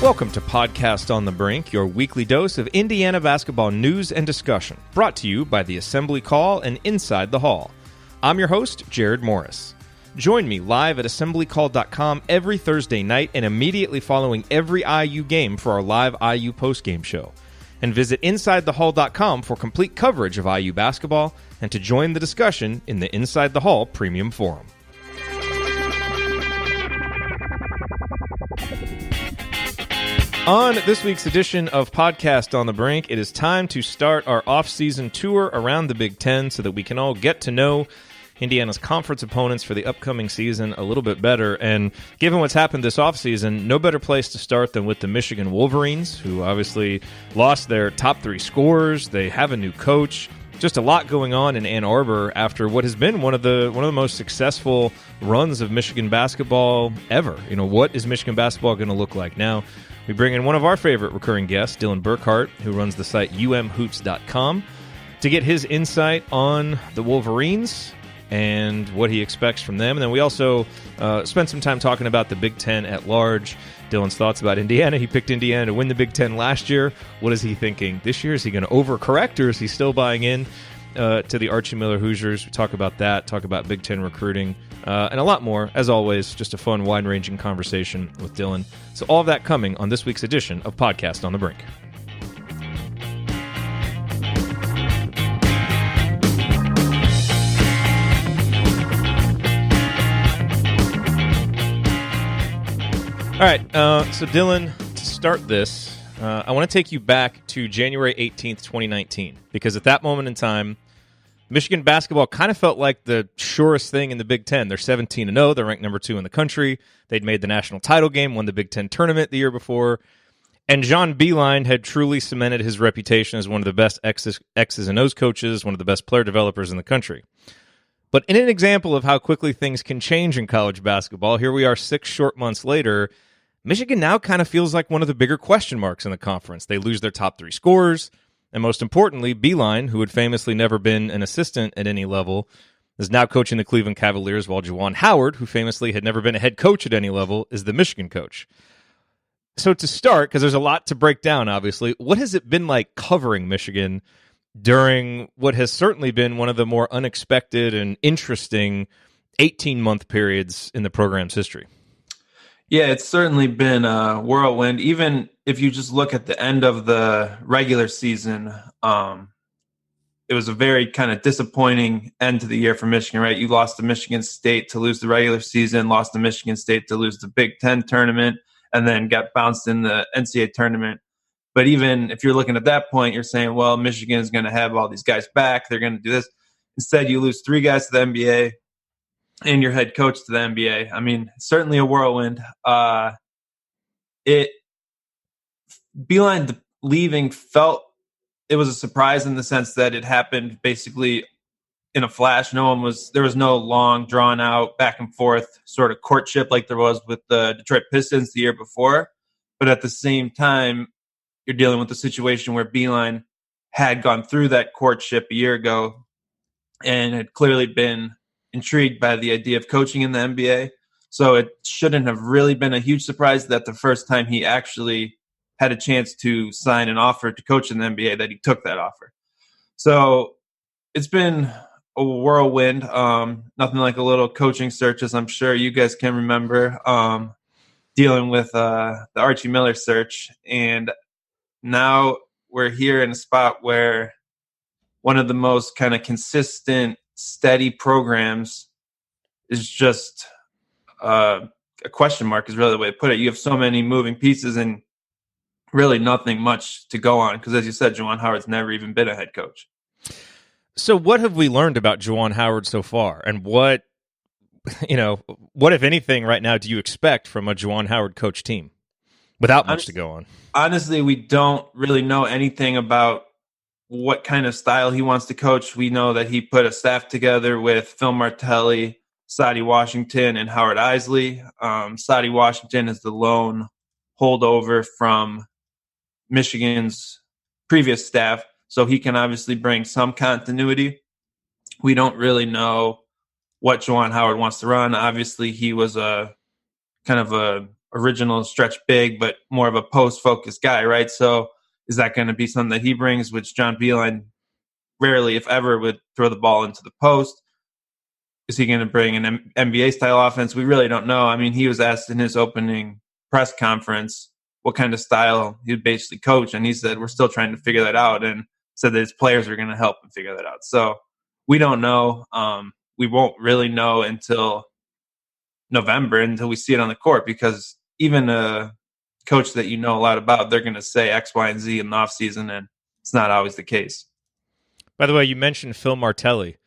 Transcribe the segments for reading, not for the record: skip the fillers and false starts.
Welcome to Podcast on the Brink, your weekly dose of Indiana basketball news and discussion, brought to you by the Assembly Call and Inside the Hall. I'm your host, Jerod Morris. Join me live at assemblycall.com every Thursday night and immediately following every IU game for our live IU postgame show. And visit InsideTheHall.com for complete coverage of IU basketball and to join the discussion in the Inside the Hall Premium Forum. On this week's edition of Podcast on the Brink, it is time to start our off-season tour around the Big Ten so that we can all get to know Indiana's conference opponents for the upcoming season a little bit better. And given what's happened this offseason, no better place to start than with the Michigan Wolverines, who obviously lost their top three scorers. They have a new coach. Just a lot going on in Ann Arbor after what has been one of the most successful runs of Michigan basketball ever. You know, what is Michigan basketball going to look like now? We bring in one of our favorite recurring guests, Dylan Burkhardt, who runs the site UMHoops.com, to get his insight on the Wolverines and what he expects from them. And then we also spent some time talking about the Big Ten at large, Dylan's thoughts about Indiana. He picked Indiana to win the Big Ten last year. What is he thinking this year? Is he going to overcorrect, or is he still buying in to the Archie Miller Hoosiers? We talk about that, talk about Big Ten recruiting, and a lot more. As always, just a fun, wide-ranging conversation with Dylan. So all of that coming on this week's edition of Podcast on the Brink. All right, so Dylan, to start this, I want to take you back to January 18th, 2019, because at that moment in time, Michigan basketball kind of felt like the surest thing in the Big Ten. They're 17-0. They're ranked number 2 in the country. They'd made the national title game, won the Big Ten tournament the year before. And John Beilein had truly cemented his reputation as one of the best X's and O's coaches, one of the best player developers in the country. But in an example of how quickly things can change in college basketball, here we are 6 short months later. Michigan now kind of feels like one of the bigger question marks in the conference. They lose their top 3 scorers. And most importantly, Beilein, who had famously never been an assistant at any level, is now coaching the Cleveland Cavaliers, while Juwan Howard, who famously had never been a head coach at any level, is the Michigan coach. So to start, because there's a lot to break down, obviously, what has it been like covering Michigan during what has certainly been one of the more unexpected and interesting 18-month periods in the program's history? Yeah, it's certainly been a whirlwind. Even if you just look at the end of the regular season, it was a very kind of disappointing end to the year for Michigan, right? You lost to Michigan State to lose the regular season, lost to Michigan State to lose the Big Ten tournament, and then got bounced in the NCAA tournament. But even if you're looking at that point, you're saying, well, Michigan is going to have all these guys back. They're going to do this. Instead, you lose 3 guys to the NBA and your head coach to the NBA. I mean, certainly a whirlwind. Beilein leaving felt it was a surprise in the sense that it happened basically in a flash. There was no long, drawn out, back and forth sort of courtship like there was with the Detroit Pistons the year before. But at the same time, you're dealing with a situation where Beilein had gone through that courtship a year ago and had clearly been intrigued by the idea of coaching in the NBA. So it shouldn't have really been a huge surprise that the first time he actually had a chance to sign an offer to coach in the NBA, that he took that offer. So it's been a whirlwind. Nothing like a little coaching search, as I'm sure you guys can remember, dealing with the Archie Miller search. And now we're here in a spot where one of the most kind of consistent, steady programs is just a question mark is really the way to put it. You have so many moving pieces and really nothing much to go on because, as you said, Juwan Howard's never even been a head coach. So what have we learned about Juwan Howard so far? And what, if anything, right now do you expect from a Juwan Howard coach team without much to go on? Honestly, we don't really know anything about what kind of style he wants to coach. We know that he put a staff together with Phil Martelli, Sadie Washington, and Howard Isley. Sadie Washington is the lone holdover from Michigan's previous staff, so he can obviously bring some continuity. We don't really know what Juwan Howard wants to run. Obviously, he was a kind of a original stretch big, but more of a post-focused guy, right? So is that going to be something that he brings, which John Beilein rarely, if ever, would throw the ball into the post? Is he going to bring an NBA-style offense? We really don't know. I mean, he was asked in his opening press conference what kind of style he would basically coach, and he said, we're still trying to figure that out, and said that his players are going to help him figure that out. So we don't know. We won't really know until November, until we see it on the court, because even a coach that you know a lot about, they're going to say X, Y, and Z in the offseason, and it's not always the case. By the way, you mentioned Phil Martelli.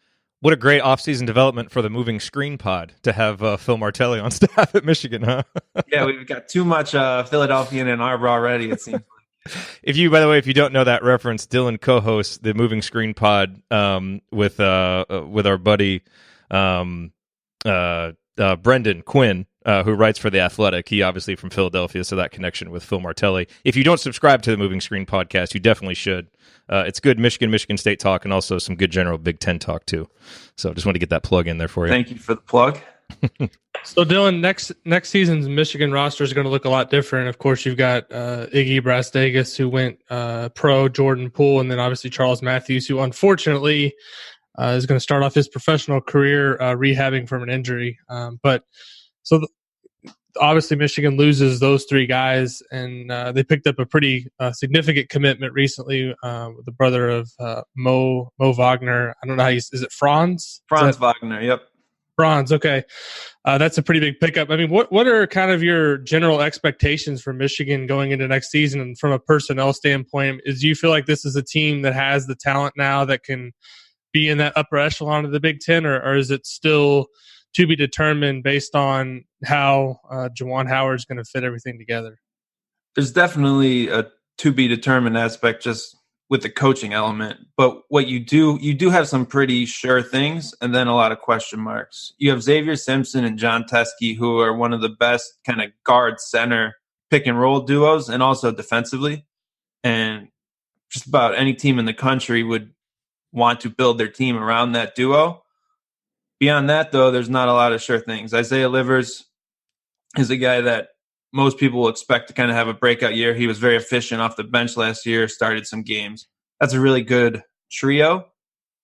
What a great offseason development for the Moving Screen Pod to have Phil Martelli on staff at Michigan, huh? Yeah, we've got too much Philadelphia and Ann Arbor already, it seems like. By the way, if you don't know that reference, Dylan co-hosts the Moving Screen Pod with our buddy Brendan Quinn, who writes for The Athletic. He obviously from Philadelphia, so that connection with Phil Martelli. If you don't subscribe to the Moving Screen Podcast, you definitely should. It's good Michigan State talk, and also some good general Big Ten talk, too. So just want to get that plug in there for you. Thank you for the plug. So, Dylan, next season's Michigan roster is going to look a lot different. Of course, you've got Iggy Brastagas, who went pro, Jordan Poole, and then obviously Charles Matthews, who unfortunately is going to start off his professional career rehabbing from an injury. Obviously, Michigan loses those three guys, and they picked up a pretty significant commitment recently with the brother of Mo Wagner. I don't know is it Franz? Franz Wagner, yep. Franz, okay. That's a pretty big pickup. I mean, what are kind of your general expectations for Michigan going into next season? And from a personnel standpoint, do you feel like this is a team that has the talent now that can be in that upper echelon of the Big Ten, or is it still to be determined based on how Juwan Howard is going to fit everything together? There's definitely a to be determined aspect just with the coaching element. But what you do have some pretty sure things and then a lot of question marks. You have Xavier Simpson and John Teskey, who are one of the best kind of guard center pick and roll duos, and also defensively. And just about any team in the country would want to build their team around that duo. Beyond that, though, there's not a lot of sure things. Isaiah Livers is a guy that most people will expect to kind of have a breakout year. He was very efficient off the bench last year, started some games. That's a really good trio.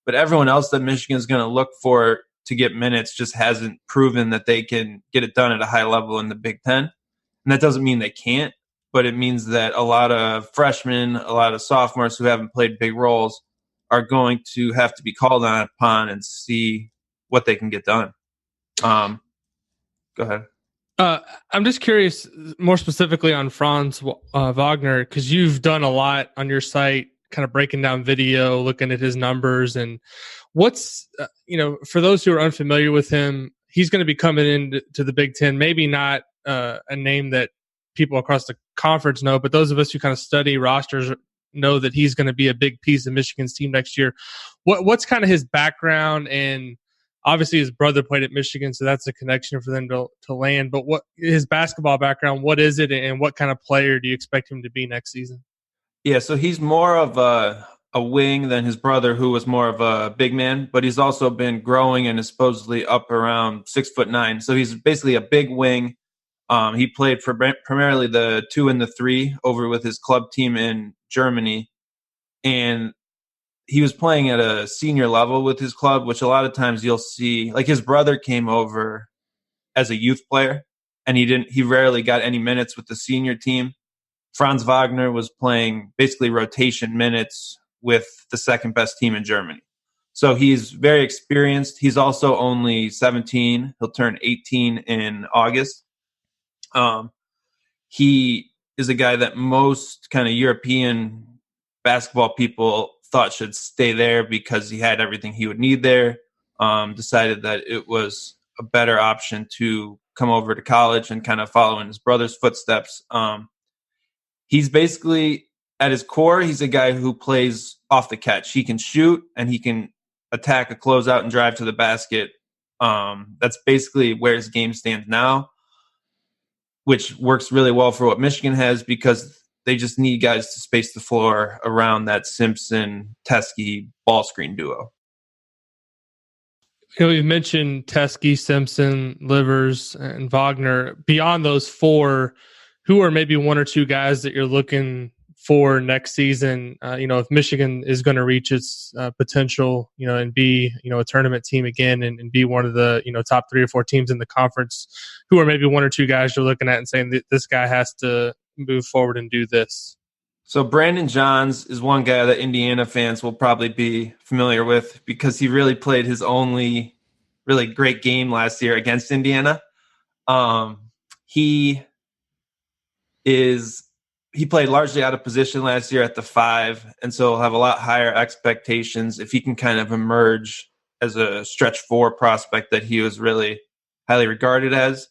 But everyone else that Michigan is going to look for to get minutes just hasn't proven that they can get it done at a high level in the Big Ten. And that doesn't mean they can't, but it means that a lot of freshmen, a lot of sophomores who haven't played big roles are going to have to be called upon and see what they can get done. Go ahead. I'm just curious, more specifically on Franz Wagner, because you've done a lot on your site, kind of breaking down video, looking at his numbers, and what's for those who are unfamiliar with him, he's going to be coming into the Big Ten. Maybe not a name that people across the conference know, but those of us who kind of study rosters know that he's going to be a big piece of Michigan's team next year. What's kind of his background? And obviously his brother played at Michigan, so that's a connection for them to land. But what his basketball background, what is it, and what kind of player do you expect him to be next season? Yeah, so he's more of a wing than his brother, who was more of a big man, but he's also been growing and is supposedly up around 6'9". So he's basically a big wing. He played for primarily the 2 and the 3 over with his club team in Germany. And he was playing at a senior level with his club, which a lot of times you'll see, like his brother came over as a youth player and he rarely got any minutes with the senior team. Franz Wagner was playing basically rotation minutes with the second best team in Germany. So he's very experienced. He's also only 17. He'll turn 18 in August. He is a guy that most kind of European basketball people thought should stay there because he had everything he would need there. Decided that it was a better option to come over to college and kind of follow in his brother's footsteps. He's basically, at his core, he's a guy who plays off the catch. He can shoot and he can attack a closeout and drive to the basket. That's basically where his game stands now, which works really well for what Michigan has because they just need guys to space the floor around that Simpson-Teskey ball screen duo. We've mentioned Teskey, Simpson, Livers, and Wagner. Beyond those four, who are maybe one or two guys that you're looking for next season? If Michigan is going to reach its potential, and be, a tournament team again and be one of the, top 3 or 4 teams in the conference, who are maybe one or two guys you're looking at and saying that this guy has to move forward and do this? So Brandon Johns is one guy that Indiana fans will probably be familiar with because he really played his only really great game last year against Indiana. He played largely out of position last year at the 5, and so he'll have a lot higher expectations if he can kind of emerge as a stretch 4 prospect that he was really highly regarded as.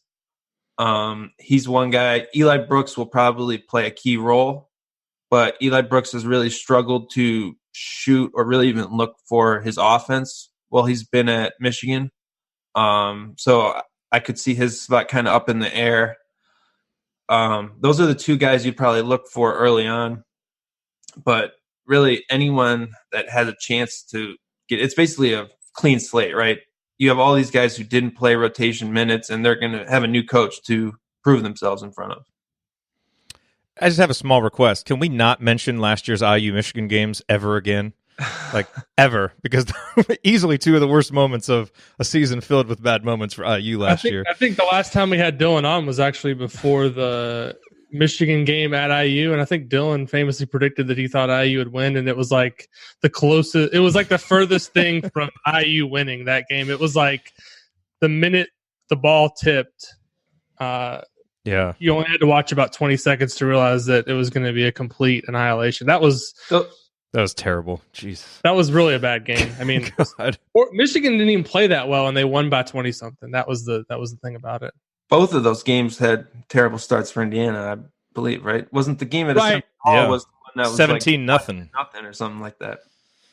He's one guy. Eli Brooks will probably play a key role, but Eli Brooks has really struggled to shoot or really even look for his offense while he's been at Michigan. So I could see his spot kind of up in the air. Those are the two guys you'd probably look for early on. But really anyone that has a chance to it's basically a clean slate, right? You have all these guys who didn't play rotation minutes, and they're going to have a new coach to prove themselves in front of. I just have a small request. Can we not mention last year's IU Michigan games ever again? Like, ever. Because easily 2 of the worst moments of a season filled with bad moments for IU last year. I think the last time we had Dylan on was actually before the Michigan game at IU, and I think Dylan famously predicted that he thought IU would win, and it was like the closest. It was like the furthest thing from IU winning that game. It was like the minute the ball tipped, you only had to watch about 20 seconds to realize that it was going to be a complete annihilation. That was terrible. Jeez, that was really a bad game. I mean, Michigan didn't even play that well, and they won by 20 something. That was the thing about it. Both of those games had terrible starts for Indiana, I believe, right? Wasn't the game at right. was the one that was 17-0 nothing or something like that?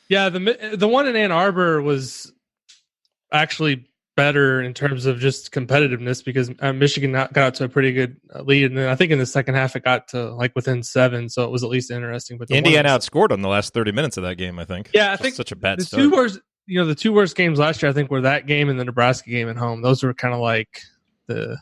Yeah, the one in Ann Arbor was actually better in terms of just competitiveness because Michigan got out to a pretty good lead, and then I think in the second half it got to like within 7, so it was at least interesting. But Indiana outscored on the last 30 minutes of that game, I think. Yeah, I think such a bad the start. the 2 worst games last year, I think, were that game and the Nebraska game at home. Those were kind of like the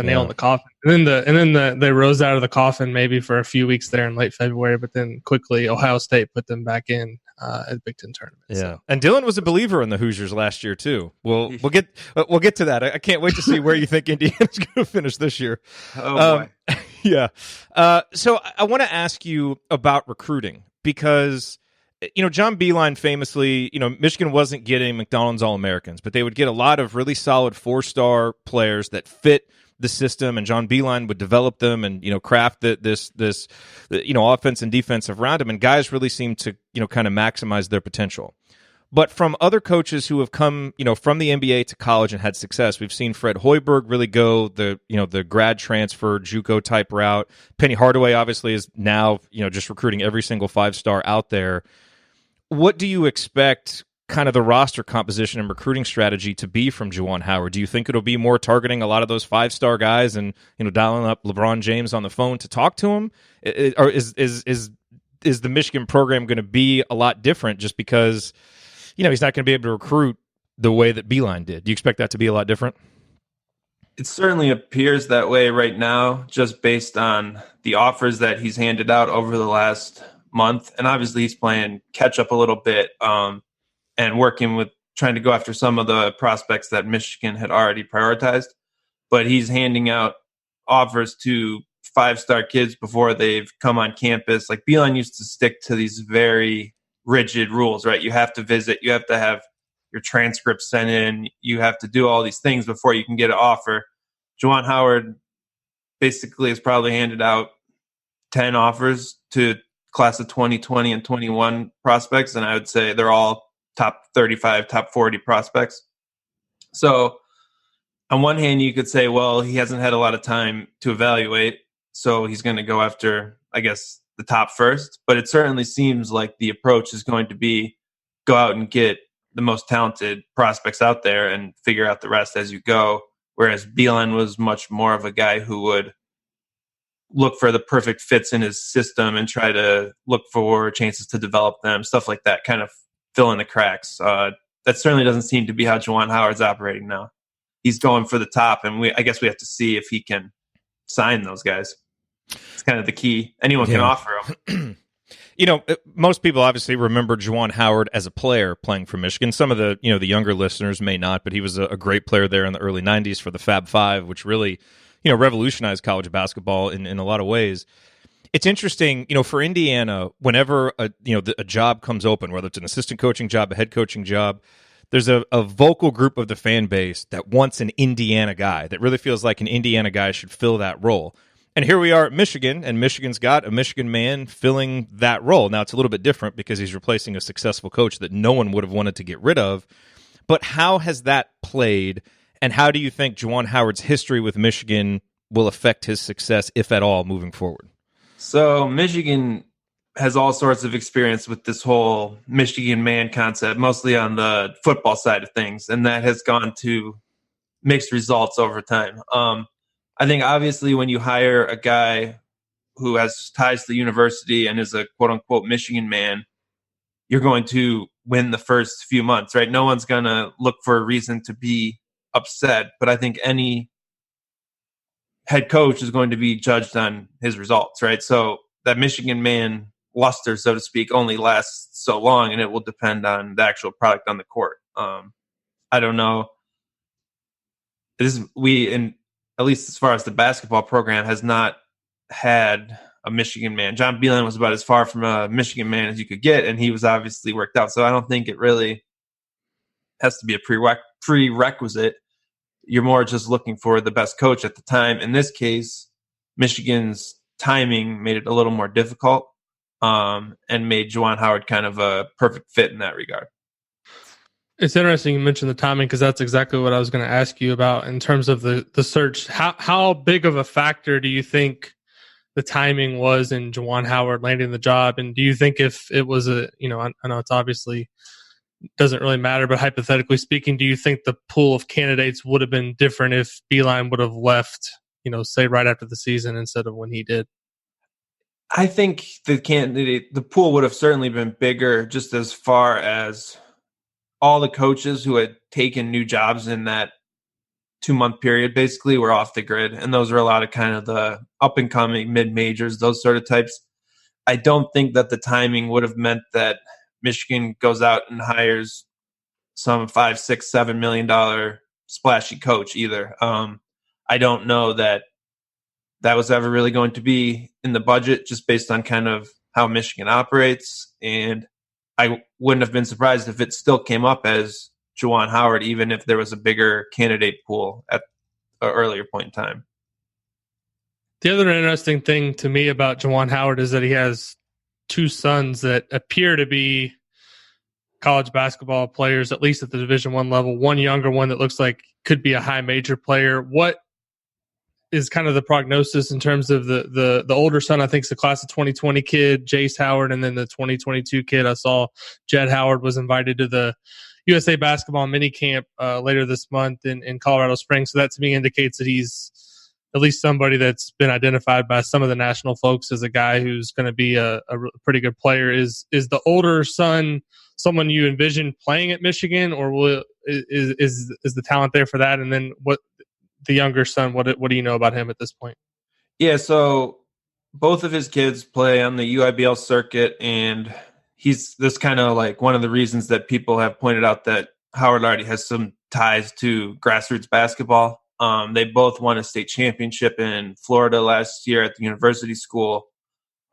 nail in the coffin, and then they rose out of the coffin maybe for a few weeks there in late February, but then quickly Ohio State put them back in at the Big Ten tournament. Yeah, so. And Dylan was a believer in the Hoosiers last year too. We'll get to that. I can't wait to see where you think Indiana's going to finish this year. Oh boy, yeah. So I want to ask you about recruiting because. John Beilein famously, Michigan wasn't getting McDonald's All-Americans, but they would get a lot of really solid 4-star players that fit the system, and John Beilein would develop them and, craft this offense and defense around them, and guys really seemed to, kind of maximize their potential. But from other coaches who have come, from the NBA to college and had success, we've seen Fred Hoiberg really go the grad transfer, JUCO type route. Penny Hardaway obviously is now, just recruiting every single 5-star out there. What do you expect kind of the roster composition and recruiting strategy to be from Juwan Howard? Do you think it'll be more targeting a lot of those 5-star guys and, dialing up LeBron James on the phone to talk to him? Or is the Michigan program going to be a lot different just because, he's not going to be able to recruit the way that Beilein did? Do you expect that to be a lot different? It certainly appears that way right now, just based on the offers that he's handed out over the last month, and obviously he's playing catch up a little bit and working with trying to go after some of the prospects that Michigan had already prioritized, but he's handing out offers to 5-star kids before they've come on campus. Like Beilein used to stick to these very rigid rules, right? You have to visit, you have to have your transcript sent in, you have to do all these things before you can get an offer. Juwan Howard basically has probably handed out 10 offers to class of 2020 and 21 prospects, and I would say they're all top 35, top 40 prospects. So on one hand, you could say, well, he hasn't had a lot of time to evaluate, so he's going to go after, I guess, the top first. But it certainly seems like the approach is going to be go out and get the most talented prospects out there and figure out the rest as you go, whereas Beilein was much more of a guy who would look for the perfect fits in his system and try to look for chances to develop them, stuff like that, kind of fill in the cracks. that certainly doesn't seem to be how Juwan Howard's operating now. He's going for the top, and I guess we have to see if he can sign those guys. It's kind of the key. Anyone can offer them. Most people obviously remember Juwan Howard as a player playing for Michigan. Some of the younger listeners may not, but he was a great player there in the early 90s for the Fab Five, which really, revolutionized college basketball in a lot of ways. It's interesting, for Indiana, whenever a job comes open, whether it's an assistant coaching job, a head coaching job, there's a vocal group of the fan base that wants an Indiana guy, that really feels like an Indiana guy should fill that role. And here we are at Michigan, and Michigan's got a Michigan man filling that role. Now, it's a little bit different because he's replacing a successful coach that no one would have wanted to get rid of. But how has that played, and how do you think Juwan Howard's history with Michigan will affect his success, if at all, moving forward? So Michigan has all sorts of experience with this whole Michigan man concept, mostly on the football side of things, and that has gone to mixed results over time. I think obviously when you hire a guy who has ties to the university and is a quote-unquote Michigan man, you're going to win the first few months, right? No one's going to look for a reason to be upset, but I think any head coach is going to be judged on his results, right? So that Michigan man luster, so to speak, only lasts so long, and it will depend on the actual product on the court. I don't know. At least as far as the basketball program, has not had a Michigan man. John Beilein was about as far from a Michigan man as you could get, and he was obviously worked out. So I don't think it really has to be a prerequisite. You're more just looking for the best coach at the time. In this case, Michigan's timing made it a little more difficult, and made Juwan Howard kind of a perfect fit in that regard. It's interesting you mentioned the timing, because that's exactly what I was going to ask you about in terms of the search. How big of a factor do you think the timing was in Juwan Howard landing the job? And do you think if it was I know it's obviously doesn't really matter, but hypothetically speaking, do you think the pool of candidates would have been different if Beilein would have left, say right after the season instead of when he did? I think the pool would have certainly been bigger, just as far as all the coaches who had taken new jobs in that 2-month period basically were off the grid. And those were a lot of kind of the up and coming mid-majors, those sort of types. I don't think that the timing would have meant that Michigan goes out and hires some $5, $6, $7 million splashy coach either. I don't know that was ever really going to be in the budget, just based on kind of how Michigan operates. And I wouldn't have been surprised if it still came up as Juwan Howard, even if there was a bigger candidate pool at an earlier point in time. The other interesting thing to me about Juwan Howard is that he has two sons that appear to be college basketball players, at least at the Division I level. One younger one that looks like could be a high major player. What is kind of the prognosis in terms of the older son? I think it's the class of 2020 kid, Jace Howard, and then the 2022 kid. I saw Jed Howard was invited to the USA basketball mini camp later this month in Colorado Springs. So that to me indicates that he's at least somebody that's been identified by some of the national folks as a guy who's going to be a pretty good player. Is the older son someone you envision playing at Michigan, or is the talent there for that? And then what the younger son, what do you know about him at this point? Yeah, so both of his kids play on the UIBL circuit, and this kind of like one of the reasons that people have pointed out that Howard already has some ties to grassroots basketball. They both won a state championship in Florida last year at the university school,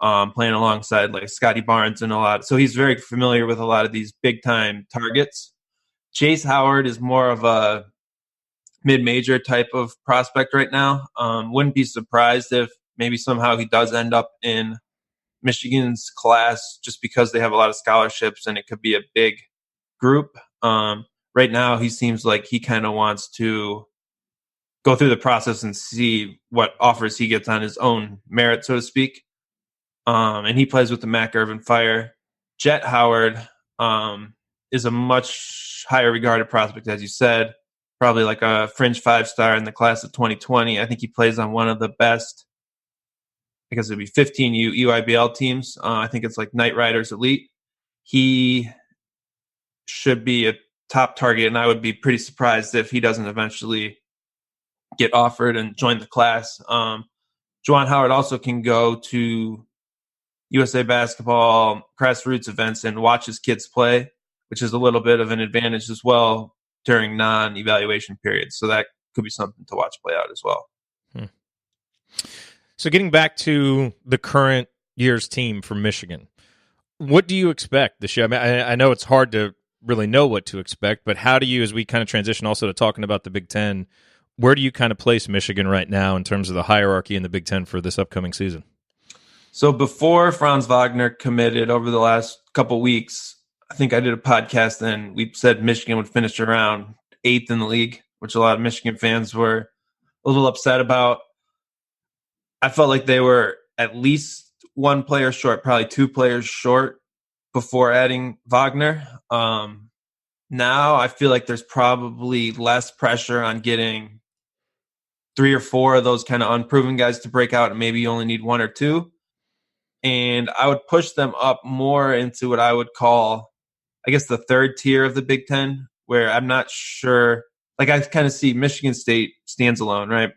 playing alongside like Scotty Barnes and a lot. So he's very familiar with a lot of these big time targets. Jace Howard is more of a mid-major type of prospect right now. Wouldn't be surprised if maybe somehow he does end up in Michigan's class, just because they have a lot of scholarships and it could be a big group. Right now, he seems like he kind of wants to go through the process and see what offers he gets on his own merit, so to speak. And he plays with the Mac Irvin Fire. Jett Howard is a much higher regarded prospect, as you said. Probably like a fringe 5-star in the class of 2020. I think he plays on one of the best, I guess it'd be 15 UIBL teams. I think it's like Knight Riders Elite. He should be a top target, and I would be pretty surprised if he doesn't eventually get offered and join the class. Juwan Howard also can go to USA Basketball grassroots events and watch his kids play, which is a little bit of an advantage as well during non-evaluation periods. So that could be something to watch play out as well. So getting back to the current year's team for Michigan, what do you expect this year? I mean, I know it's hard to really know what to expect, but how do you, as we kind of transition also to talking about the Big Ten, where do you kind of place Michigan right now in terms of the hierarchy in the Big Ten for this upcoming season? So before Franz Wagner committed over the last couple weeks, I think I did a podcast and we said Michigan would finish around 8th in the league, which a lot of Michigan fans were a little upset about. I felt like they were at least one player short, probably 2 players short before adding Wagner. Now I feel like there's probably less pressure on getting 3 or 4 of those kind of unproven guys to break out, and maybe you only need 1 or 2. And I would push them up more into what I would call, I guess, the third tier of the Big Ten, where I'm not sure. Like, I kind of see Michigan State stands alone, right?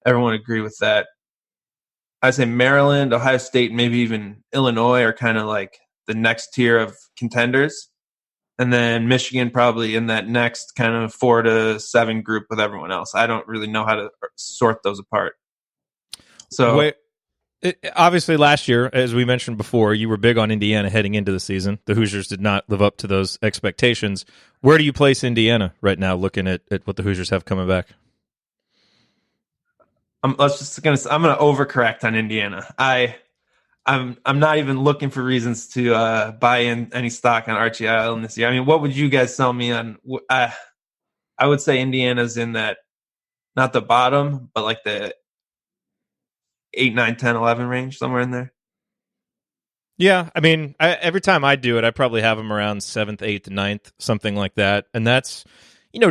Everyone agree with that. I say Maryland, Ohio State, maybe even Illinois are kind of like the next tier of contenders. And then Michigan probably in that next kind of 4 to 7 group with everyone else. I don't really know how to sort those apart. So obviously last year, as we mentioned before, you were big on Indiana heading into the season. The Hoosiers did not live up to those expectations. Where do you place Indiana right now, looking at what the Hoosiers have coming back? I'm going to overcorrect on Indiana. I'm not even looking for reasons to buy in any stock on Archie Island this year. I mean, what would you guys sell me on? I would say Indiana's in that, not the bottom, but like the 8, 9, 10, 11 range, somewhere in there. Yeah, I mean, every time I do it, I probably have them around 7th, 8th, 9th, something like that. And that's,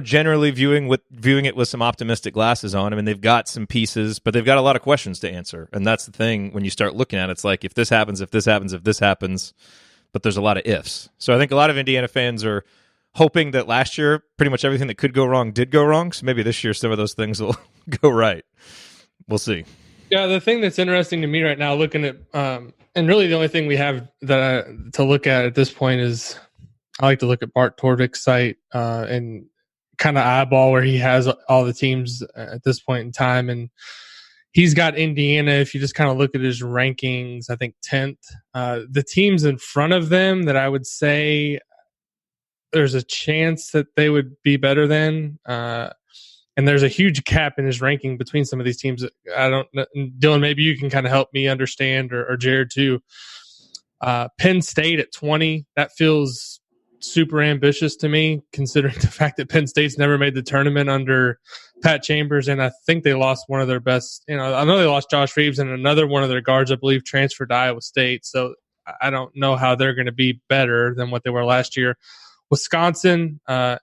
generally viewing it with some optimistic glasses on. I mean, they've got some pieces, but they've got a lot of questions to answer. And that's the thing when you start looking at it. It's like, if this happens, if this happens, if this happens, but there's a lot of ifs. So I think a lot of Indiana fans are hoping that last year, pretty much everything that could go wrong did go wrong. So maybe this year, some of those things will go right. We'll see. Yeah, the thing that's interesting to me right now, looking at, and really the only thing we have to look at this point is, I like to look at Bart Torvik's site and kind of eyeball where he has all the teams at this point in time. And he's got Indiana, if you just kind of look at his rankings, I think 10th. The teams in front of them that I would say there's a chance that they would be better than, and there's a huge gap in his ranking between some of these teams. I don't know. Dylan, maybe you can kind of help me understand, or Jerod too. Penn State at 20, that feels super ambitious to me, considering the fact that Penn State's never made the tournament under Pat Chambers, and I think they lost one of their best. I know they lost Josh Reeves, and another one of their guards, I believe, transferred to Iowa State. So I don't know how they're going to be better than what they were last year. Wisconsin, and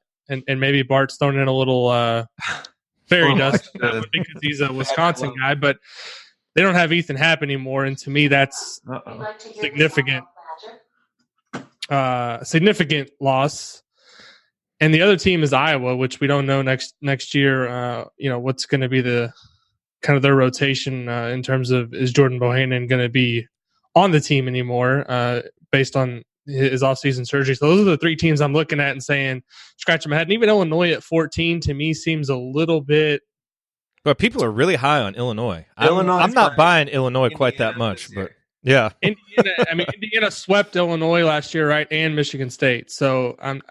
maybe Bart's thrown in a little fairy dust because he's a Wisconsin guy, but they don't have Ethan Happ anymore, and to me that's significant loss. And the other team is Iowa, which we don't know next year. What's going to be the kind of their rotation in terms of, is Jordan Bohannon going to be on the team anymore based on his offseason surgery. So those are the 3 teams I'm looking at and saying, scratching my head. And even Illinois at 14 to me seems a little bit. But people are really high on Illinois. I'm not buying Illinois quite that much, but yeah. Indiana swept Illinois last year, right? And Michigan State. So I'm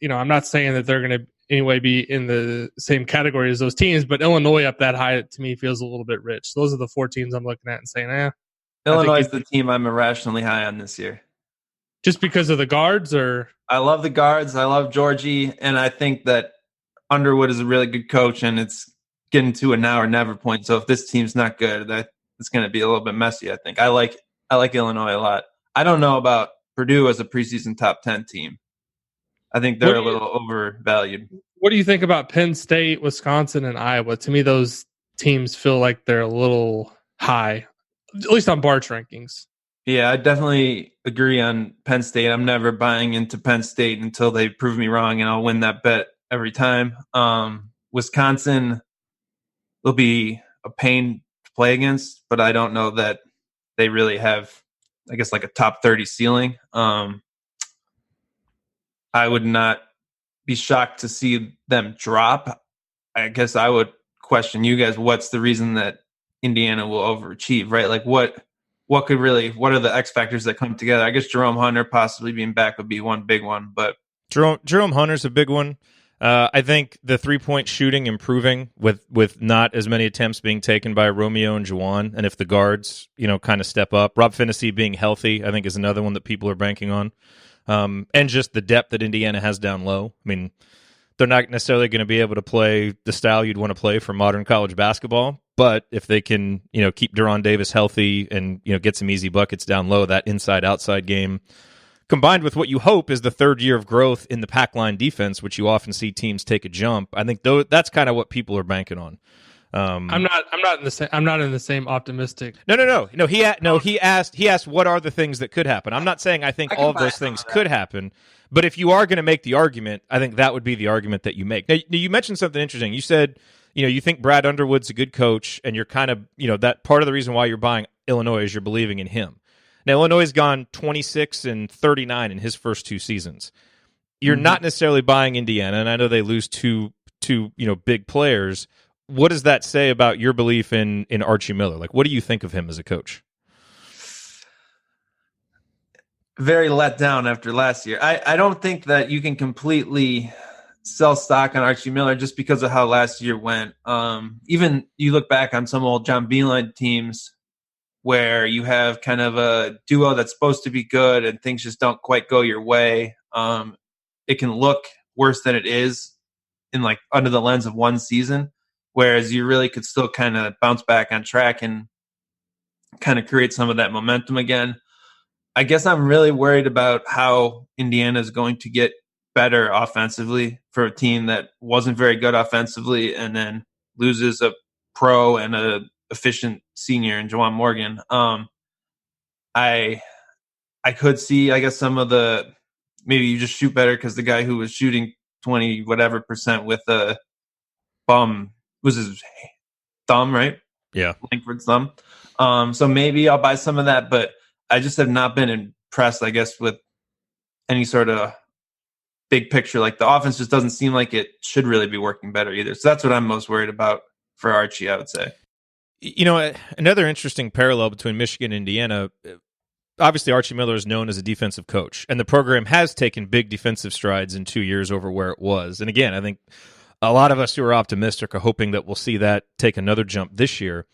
not saying that they're going to anyway be in the same category as those teams, but Illinois up that high to me feels a little bit rich. So those are the 4 teams I'm looking at and saying, Illinois is the team I'm irrationally high on this year. Just because of the guards, or? I love the guards. I love Georgie. And I think that Underwood is a really good coach, and it's getting to a now or never point. So if this team's not good, it's going to be a little bit messy, I think. I like Illinois a lot. I don't know about Purdue as a preseason top 10 team. I think they're a little overvalued. What do you think about Penn State, Wisconsin, and Iowa? To me, those teams feel like they're a little high, at least on Bart's rankings. Yeah, I definitely agree on Penn State. I'm never buying into Penn State until they prove me wrong, and I'll win that bet every time. Wisconsin will be a pain to play against, but I don't know that they really have, I guess, like a top 30 ceiling. I would not be shocked to see them drop. I guess I would question you guys. What's the reason that Indiana will overachieve, right? Like what are the X factors that come together? I guess Jerome Hunter possibly being back would be one big one, but Jerome Hunter's a big one. I think the 3-point shooting improving with not as many attempts being taken by Romeo and Juwan, and if the guards, kind of step up. Rob Finney being healthy, I think, is another one that people are banking on. And just the depth that Indiana has down low. I mean, they're not necessarily going to be able to play the style you'd want to play for modern college basketball, but if they can, keep Deron Davis healthy and, get some easy buckets down low, that inside-outside game, combined with what you hope is the third year of growth in the pack line defense, which you often see teams take a jump. I think that's kind of what people are banking on. I'm not in the same optimistic. No. He asked what are the things that could happen. I'm not saying I think all of those things could happen, but if you are going to make the argument, I think that would be the argument that you make. Now, you mentioned something interesting. You said, you think Brad Underwood's a good coach, and you're kind of, that part of the reason why you're buying Illinois is you're believing in him. Now, Illinois has gone 26-39 in his first two seasons. You're not necessarily buying Indiana, and I know they lose two big players. What does that say about your belief in Archie Miller? Like, what do you think of him as a coach? Very let down after last year. I don't think that you can completely sell stock on Archie Miller just because of how last year went. Even you look back on some old John Beilein teams where you have kind of a duo that's supposed to be good and things just don't quite go your way. It can look worse than it is in like under the lens of one season, whereas you really could still kind of bounce back on track and kind of create some of that momentum again. I guess I'm really worried about how Indiana is going to get better offensively for a team that wasn't very good offensively and then loses a pro and a efficient senior in Juwan Morgan. I could see, I guess, some of the maybe you just shoot better because the guy who was shooting 20 whatever percent with a bum was his thumb, right? Yeah, Langford's thumb. So maybe I'll buy some of that, but I just have not been impressed, I guess, with any sort of big picture. Like the offense just doesn't seem like it should really be working better either. So that's what I'm most worried about for Archie, I would say. Another interesting parallel between Michigan and Indiana, obviously Archie Miller is known as a defensive coach, and the program has taken big defensive strides in 2 years over where it was. And again, I think a lot of us who are optimistic are hoping that we'll see that take another jump this year.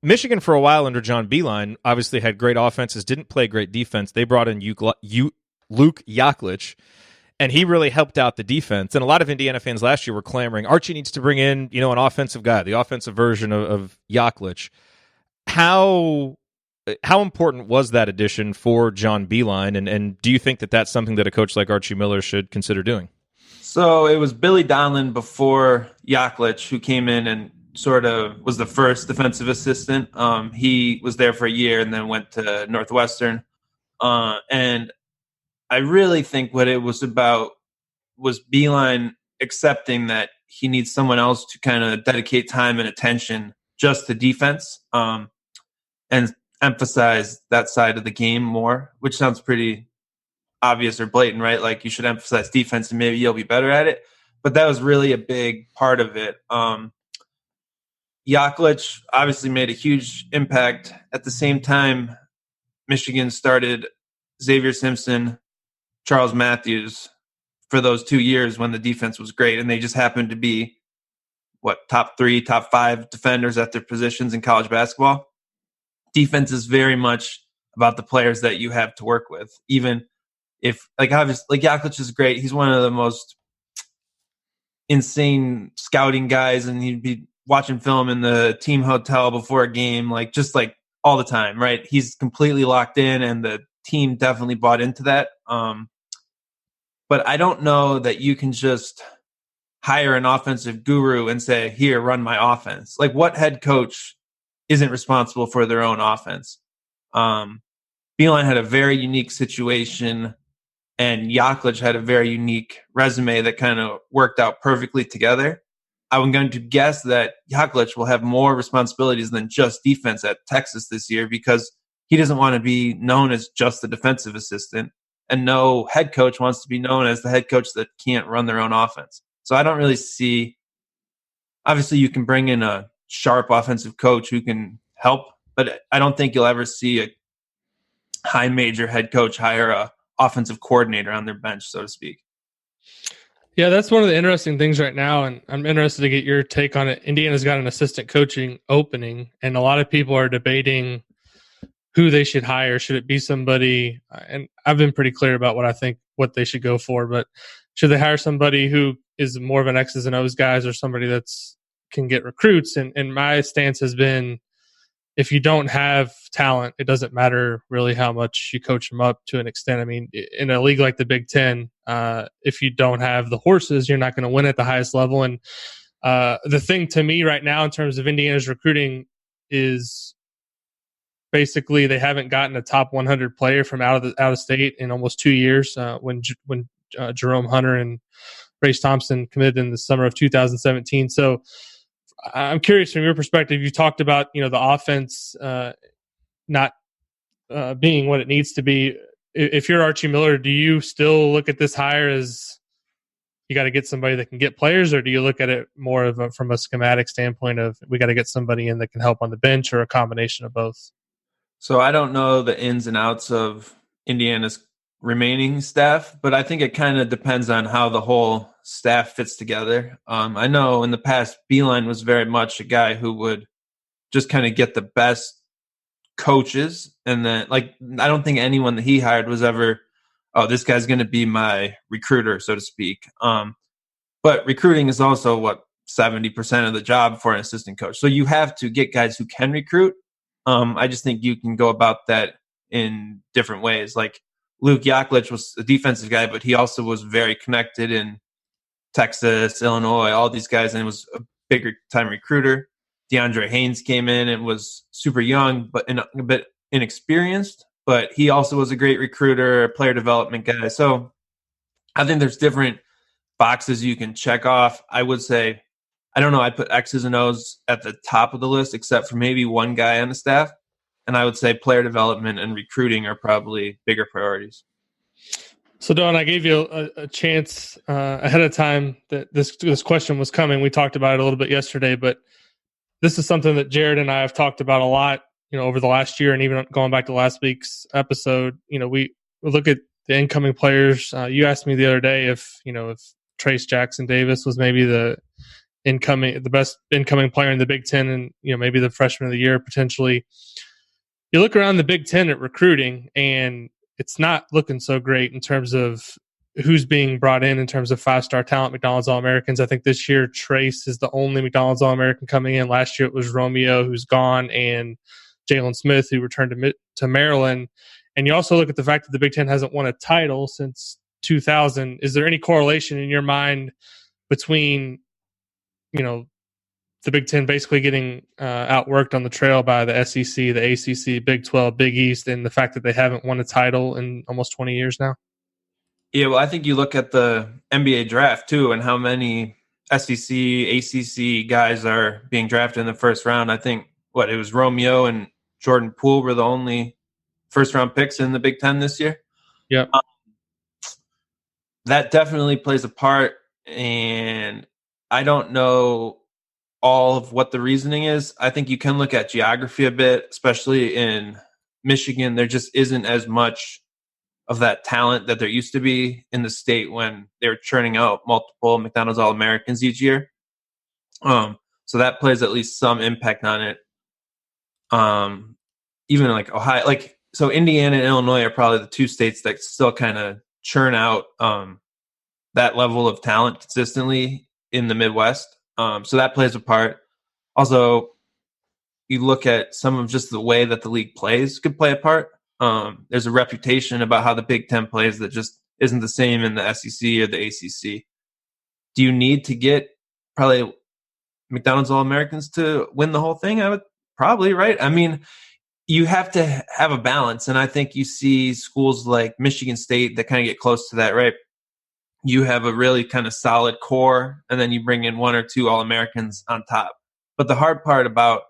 Michigan, for a while under John Beilein, obviously had great offenses, didn't play great defense. They brought in Luke Yaklich, and he really helped out the defense. And a lot of Indiana fans last year were clamoring, Archie needs to bring in, an offensive guy, the offensive version of Yaklich. How important was that addition for John Beilein, and do you think that that's something that a coach like Archie Miller should consider doing? So it was Billy Donlin before Yaklich who came in and sort of was the first defensive assistant. He was there for a year and then went to Northwestern. And I really think what it was about was Beilein accepting that he needs someone else to kind of dedicate time and attention just to defense and emphasize that side of the game more, which sounds pretty obvious or blatant, right? Like you should emphasize defense and maybe you'll be better at it. But that was really a big part of it. Yaklich obviously made a huge impact. At the same time, Michigan started Xavier Simpson, Charles Matthews for those 2 years when the defense was great. And they just happened to be, top 3, top 5 defenders at their positions in college basketball. Defense is very much about the players that you have to work with. Even if, obviously, Yaklich is great. He's one of the most insane scouting guys, and he'd be watching film in the team hotel before a game, just all the time, right? He's completely locked in, and the team definitely bought into that. But I don't know that you can just hire an offensive guru and say, here, run my offense. What head coach isn't responsible for their own offense? Beilein had a very unique situation, and Yaklich had a very unique resume that kind of worked out perfectly together. I'm going to guess that Yaklich will have more responsibilities than just defense at Texas this year because he doesn't want to be known as just the defensive assistant, and no head coach wants to be known as the head coach that can't run their own offense. So I don't really see – obviously you can bring in a sharp offensive coach who can help, but I don't think you'll ever see a high major head coach hire a offensive coordinator on their bench, so to speak. Yeah, that's one of the interesting things right now, and I'm interested to get your take on it. Indiana's got an assistant coaching opening, and a lot of people are debating who they should hire. Should it be somebody, and I've been pretty clear about what I think what they should go for, but should they hire somebody who is more of an X's and O's guys or somebody that's can get recruits? And my stance has been, if you don't have talent, it doesn't matter really how much you coach them up to an extent. I mean, in a league like the Big Ten, if you don't have the horses, you're not going to win at the highest level. And the thing to me right now in terms of Indiana's recruiting is basically they haven't gotten a top 100 player from out of state in almost 2 years. When Jerome Hunter and Brace Thompson committed in the summer of 2017. So I'm curious from your perspective. You talked about the offense not being what it needs to be. If you're Archie Miller, do you still look at this hire as you got to get somebody that can get players, or do you look at it more of from a schematic standpoint of we got to get somebody in that can help on the bench, or a combination of both? So I don't know the ins and outs of Indiana's remaining staff, but I think it kind of depends on how the whole staff fits together. I know in the past, Beilein was very much a guy who would just kind of get the best coaches. And then, I don't think anyone that he hired was ever, oh, this guy's going to be my recruiter, so to speak. But recruiting is also 70% of the job for an assistant coach. So you have to get guys who can recruit. I just think you can go about that in different ways. Like Luke Yaklich was a defensive guy, but he also was very connected in Texas, Illinois, all these guys, and was a bigger time recruiter. DeAndre Haynes came in and was super young, but a bit inexperienced, but he also was a great recruiter, a player development guy. So I think there's different boxes you can check off. I would say, I don't know, I put X's and O's at the top of the list, except for maybe one guy on the staff. And I would say player development and recruiting are probably bigger priorities. So, Don, I gave you a chance ahead of time that this question was coming. We talked about it a little bit yesterday, but this is something that Jerod and I have talked about a lot, over the last year, and even going back to last week's episode. We look at the incoming players. You asked me the other day if Trace Jackson Davis was maybe the best incoming player in the Big Ten, and maybe the freshman of the year potentially. You look around the Big Ten at recruiting, and it's not looking so great in terms of who's being brought in terms of five-star talent, McDonald's All-Americans. I think this year Trace is the only McDonald's All-American coming in. Last year it was Romeo, who's gone, and Jalen Smith, who returned to Maryland. And you also look at the fact that the Big Ten hasn't won a title since 2000. Is there any correlation in your mind between, the Big Ten basically getting outworked on the trail by the SEC, the ACC, Big 12, Big East, and the fact that they haven't won a title in almost 20 years now? Yeah, well, I think you look at the NBA draft, too, and how many SEC, ACC guys are being drafted in the first round. I think, it was Romeo and Jordan Poole were the only first-round picks in the Big Ten this year. Yeah. That definitely plays a part, and I don't know all of what the reasoning is. I think you can look at geography a bit, especially in Michigan. There just isn't as much of that talent that there used to be in the state when they were churning out multiple McDonald's All-Americans each year. So that plays at least some impact on it. Even like Ohio, so Indiana and Illinois are probably the two states that still kind of churn out that level of talent consistently in the Midwest. So that plays a part. Also, you look at some of just the way that the league plays could play a part. There's a reputation about how the Big Ten plays that just isn't the same in the SEC or the ACC. Do you need to get probably McDonald's All-Americans to win the whole thing? I would probably, right? I mean, you have to have a balance. And I think you see schools like Michigan State that kind of get close to that, right? You have a really kind of solid core, and then you bring in one or two All-Americans on top. But the hard part about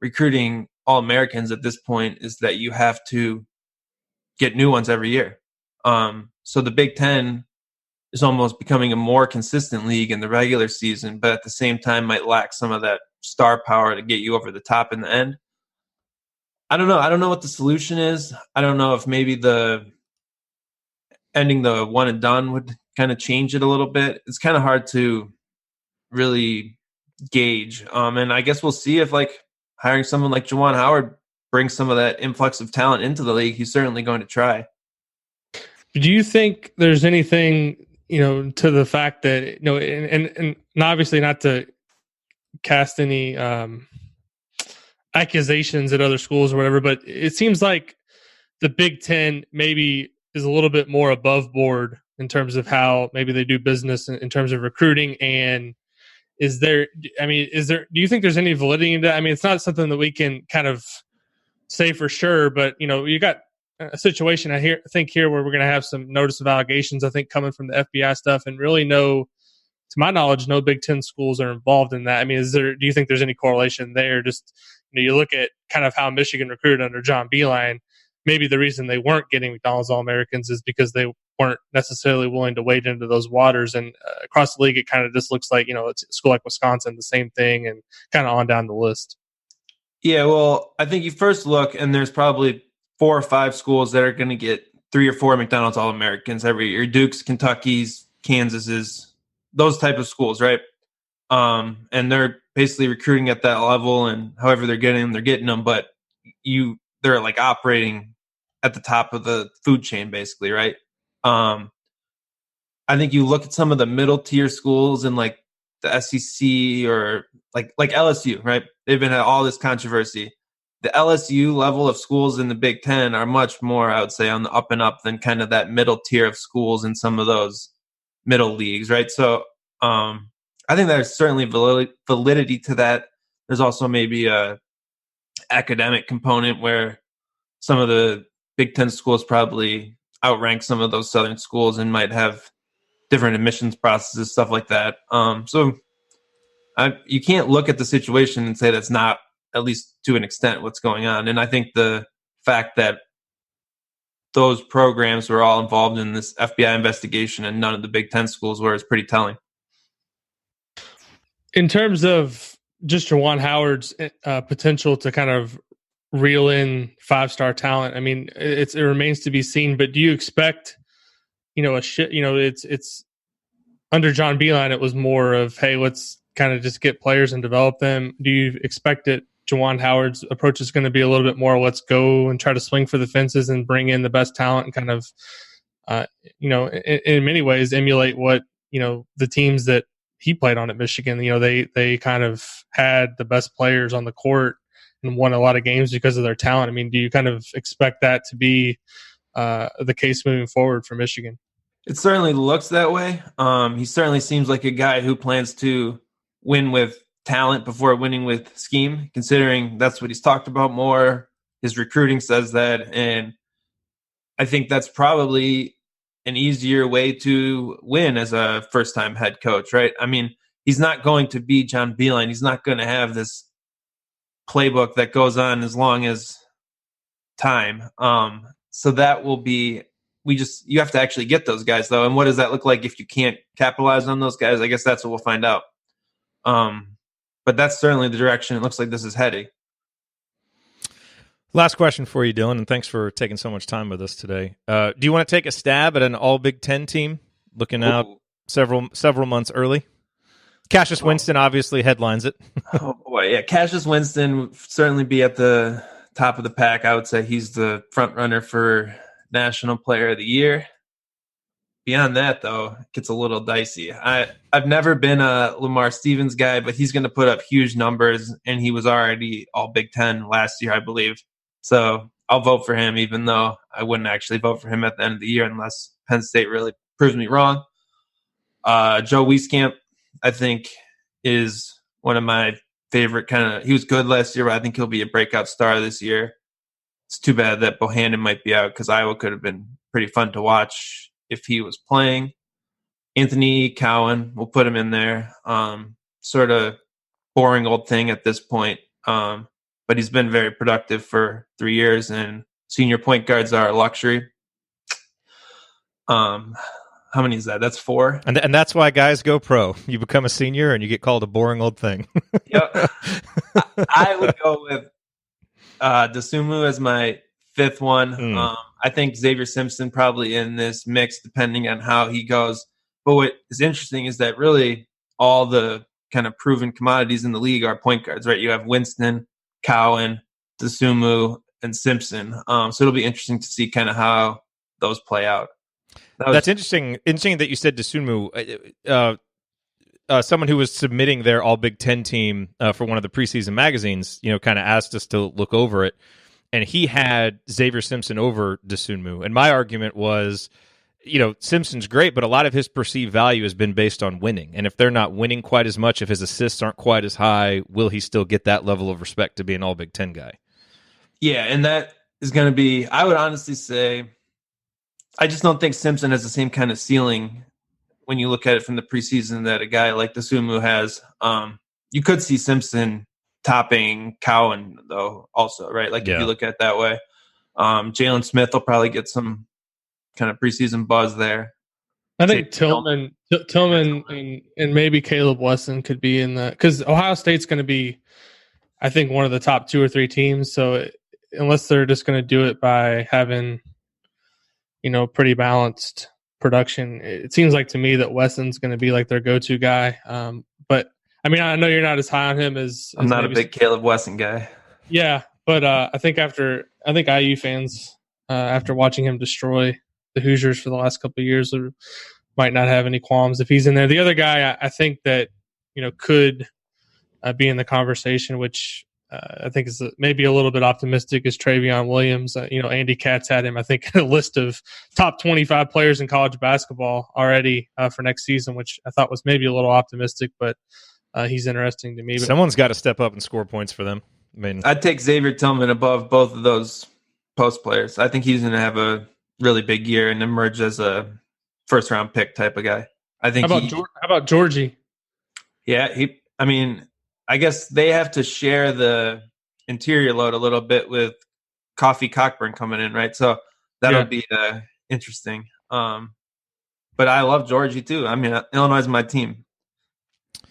recruiting All-Americans at this point is that you have to get new ones every year. So the Big Ten is almost becoming a more consistent league in the regular season, but at the same time might lack some of that star power to get you over the top in the end. I don't know. I don't know what the solution is. I don't know if maybe the ending the one and done would kind of change it a little bit. It's kind of hard to really gauge. And I guess we'll see if like hiring someone like Juwan Howard brings some of that influx of talent into the league. He's certainly going to try. Do you think there's anything, to the fact that, and obviously not to cast any accusations at other schools or whatever, but it seems like the Big Ten maybe is a little bit more above board in terms of how maybe they do business in terms of recruiting. And do you think there's any validity in that? I mean, it's not something that we can kind of say for sure, but you got a situation I think here where we're going to have some notice of allegations, I think, coming from the FBI stuff, and really to my knowledge, no Big Ten schools are involved in that. I mean, do you think there's any correlation there? Just, you look at kind of how Michigan recruited under John Beilein. Maybe the reason they weren't getting McDonald's All-Americans is because they weren't necessarily willing to wade into those waters. And across the league, it kind of just looks like, it's a school like Wisconsin, the same thing, and kind of on down the list. Yeah, well, I think you first look, and there's probably 4 or 5 schools that are going to get 3 or 4 McDonald's All-Americans every year. Dukes, Kentucky's, Kansas's, those type of schools, right? And they're basically recruiting at that level, and however they're getting them, but they're like operating at the top of the food chain, basically, right? I think you look at some of the middle tier schools in like the SEC or like LSU, right? They've been at all this controversy. The LSU level of schools in the Big Ten are much more, I would say, on the up and up than kind of that middle tier of schools in some of those middle leagues, right? So I think there's certainly validity to that. There's also maybe a academic component where some of the Big Ten schools probably outrank some of those Southern schools and might have different admissions processes, stuff like that. So you can't look at the situation and say that's not, at least to an extent, what's going on. And I think the fact that those programs were all involved in this FBI investigation and none of the Big Ten schools were is pretty telling. In terms of just Juwan Howard's potential to kind of reel in 5-star talent, I mean, it remains to be seen. But do you expect, it's under John Beilein, it was more of, hey, let's kind of just get players and develop them. Do you expect that Juwan Howard's approach is going to be a little bit more, let's go and try to swing for the fences and bring in the best talent and kind of, in many ways emulate what, the teams that he played on at Michigan, they kind of had the best players on the court and won a lot of games because of their talent. I mean, do you kind of expect that to be the case moving forward for Michigan? It certainly looks that way. He certainly seems like a guy who plans to win with talent before winning with scheme, considering that's what he's talked about more. His recruiting says that. And I think that's probably an easier way to win as a first-time head coach, right? I mean, he's not going to be John Beilein. He's not going to have this playbook that goes on as long as time. So that will be, you have to actually get those guys, though. And what does that look like if you can't capitalize on those guys? I guess that's what we'll find out. But that's certainly the direction it looks like this is heading. Last question for you, Dylan, and thanks for taking so much time with us today. Do you want to take a stab at an all Big Ten team looking out several months early? Cassius Winston obviously headlines it. Oh, boy. Yeah, Cassius Winston would certainly be at the top of the pack. I would say he's the front runner for National Player of the Year. Beyond that, though, it gets a little dicey. I've never been a Lamar Stevens guy, but he's going to put up huge numbers, and he was already all Big Ten last year, I believe. So I'll vote for him, even though I wouldn't actually vote for him at the end of the year unless Penn State really proves me wrong. Joe Wieskamp, I think, is one of my favorite he was good last year, but I think he'll be a breakout star this year. it's too bad that Bohannon might be out because Iowa could have been pretty fun to watch if he was playing. Anthony Cowan, we'll put him in there. Sort of boring old thing at this point, but he's been very productive for 3 years, and senior point guards are a luxury. How many is that? That's 4. And that's why guys go pro. You become a senior and you get called a boring old thing. Yep. I would go with Dosunmu as my 5th one. I think Xavier Simpson probably in this mix, depending on how he goes. But what is interesting is that really all the kind of proven commodities in the league are point guards, right? You have Winston, Cowan, Dosunmu, and Simpson. So it'll be interesting to see kind of how those play out. That's interesting. Interesting that you said Dosunmu. Someone who was submitting their All Big Ten team for one of the preseason magazines, kind of asked us to look over it, and he had Xavier Simpson over Dosunmu. And my argument was, Simpson's great, but a lot of his perceived value has been based on winning. And if they're not winning quite as much, if his assists aren't quite as high, will he still get that level of respect to be an All Big Ten guy? Yeah, and that is going to be, I would honestly say, I just don't think Simpson has the same kind of ceiling when you look at it from the preseason that a guy like Dosunmu has. You could see Simpson topping Cowan, though, also, right? If you look at it that way. Jalen Smith will probably get some kind of preseason buzz there. I think Tillman and maybe Caleb Wesson could be in that, because Ohio State's going to be, I think, one of the top 2 or 3 teams. So unless they're just going to do it by having, pretty balanced production, it seems like to me that Wesson's going to be like their go-to guy. But I mean, I know you're not as high on him as I'm not a big Caleb Wesson guy. Yeah, but I think IU fans, after watching him destroy the Hoosiers for the last couple of years, might not have any qualms if he's in there. The other guy I think that could be in the conversation, which I think is maybe a little bit optimistic, is Travion Williams. Andy Katz had him, I think, in a list of top 25 players in college basketball already for next season, which I thought was maybe a little optimistic, but he's interesting to me. But someone's got to step up and score points for them. I mean, I'd take Xavier Tillman above both of those post players. I think he's going to have a really big year and emerge as a first-round pick type of guy. I think. How about Georgie? Yeah, I guess they have to share the interior load a little bit with Coffee Cockburn coming in, right? So that'll be interesting. But I love Georgie too. I mean, Illinois is my team.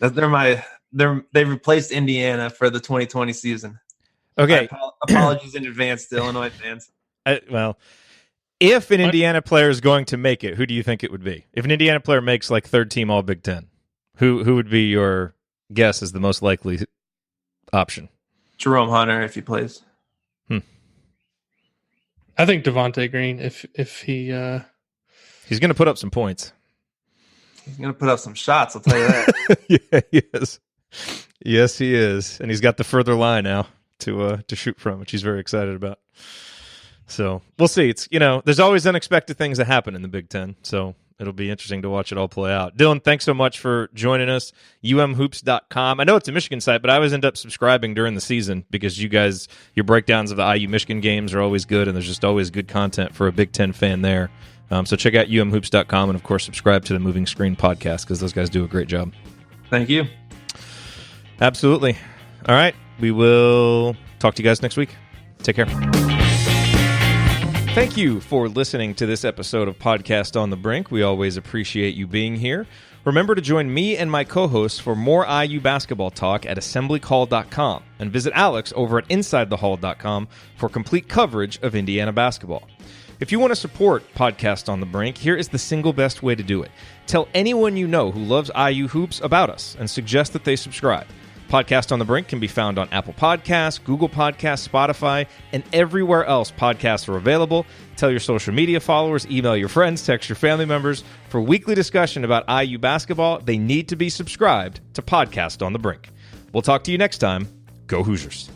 They've replaced Indiana for the 2020 season. Okay, apologies in advance to Illinois fans. If an Indiana player is going to make it, who do you think it would be? If an Indiana player makes like 3rd team All Big Ten, who would be your guess is the most likely option? Jerome Hunter, if he plays. I think Devontae Green, if he he's going to put up some points. He's going to put up some shots, I'll tell you that. Yeah, he is. Yes, he is, and he's got the further line now to shoot from, which he's very excited about. So we'll see. It's there's always unexpected things that happen in the Big Ten, so it'll be interesting to watch it all play out. Dylan, thanks so much for joining us. UMHoops.com. I know it's a Michigan site, but I always end up subscribing during the season because your breakdowns of the IU Michigan games are always good, and there's just always good content for a Big Ten fan there. So check out UMHoops.com and, of course, subscribe to the Moving Screen podcast because those guys do a great job. Thank you. Absolutely. All right. We will talk to you guys next week. Take care. Thank you for listening to this episode of Podcast on the Brink. We always appreciate you being here. Remember to join me and my co-hosts for more IU basketball talk at assemblycall.com and visit Alex over at InsideTheHall.com for complete coverage of Indiana basketball. If you want to support Podcast on the Brink, here is the single best way to do it. Tell anyone you know who loves IU hoops about us and suggest that they subscribe. Podcast on the Brink can be found on Apple Podcasts, Google Podcasts, Spotify, and everywhere else podcasts are available. Tell your social media followers, email your friends, text your family members. For weekly discussion about IU basketball, they need to be subscribed to Podcast on the Brink. We'll talk to you next time. Go Hoosiers.